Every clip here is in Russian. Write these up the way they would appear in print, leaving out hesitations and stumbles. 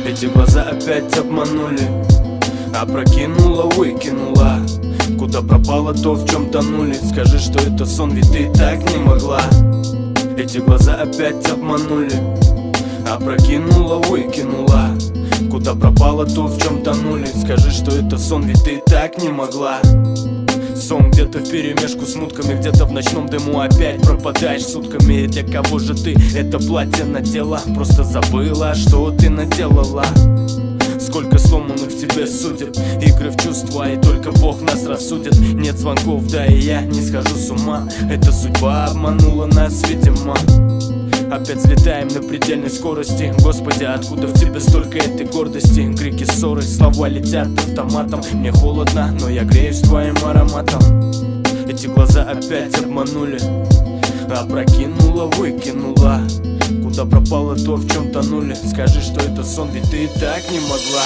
Эти глаза опять обманули, опрокинула, выкинула. Куда пропало то, в чем тонули? Скажи, что это сон, ведь ты так не могла. Эти глаза опять обманули, опрокинула, выкинула. Куда пропало то, в чем тонули? Скажи, что это сон, ведь ты так не могла. Сон где-то вперемешку с мутками, где-то в ночном дыму опять пропадаешь сутками. И для кого же ты это платье надела? Просто забыла, что ты наделала. Сколько сломанных в тебе судеб, игры в чувства, и только Бог нас рассудит. Нет звонков, да и я не схожу с ума. Эта судьба обманула нас, видимо. Опять взлетаем на предельной скорости. Господи, откуда в тебе столько этой гордости? Крики, ссоры, слова летят автоматом. Мне холодно, но я греюсь твоим ароматом. Эти глаза опять обманули, опрокинула, выкинула. Куда пропало то, в чем тонули? Скажи, что это сон, ведь ты так не могла.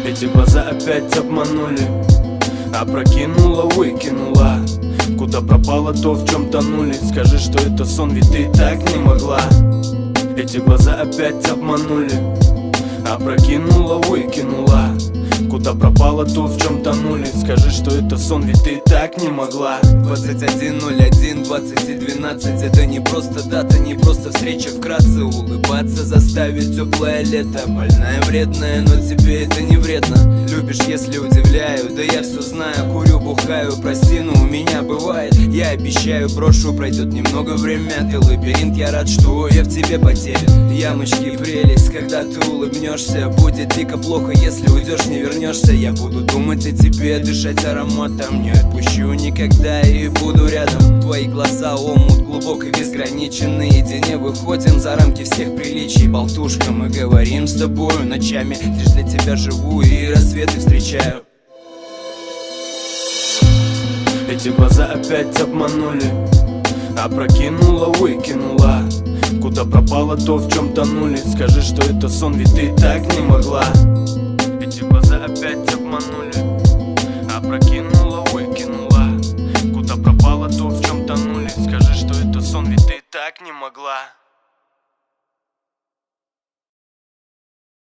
Эти глаза опять обманули, опрокинула, выкинула. Куда пропало то, в чем тонули? Скажи, что это сон, ведь ты так не могла. Эти глаза опять обманули, опрокинула, выкинула. Куда пропало то, в чем тонули? Скажи, что это сон, ведь ты так не могла. 21:01, 20:12. Это не просто дата, не просто встреча. Вкратце улыбаться заставит теплое лето. Больная, вредная, но тебе это не вредно. Любишь, если удивляю, да я все знаю. Курю, бухаю, прости, но у меня бывает. Я обещаю, брошу, пройдет немного время. Ты лабиринт, я рад, что я в тебе потерян. Ямочки, прелесть, когда ты улыбнешься. Будет дико плохо, если уйдешь, не вернешься. Я буду думать о тебе, дышать ароматом. Не отпущу никогда и буду рядом. Твои глаза омут глубокий, безграничен. Наедине выходим за рамки всех приличий. Болтушка, мы говорим с тобою ночами. Лишь для тебя живу и рассветы встречаю. Эти глаза опять обманули, опрокинула, выкинула. Куда пропало то, в чем тонули? Скажи, что это сон, ведь ты так не могла.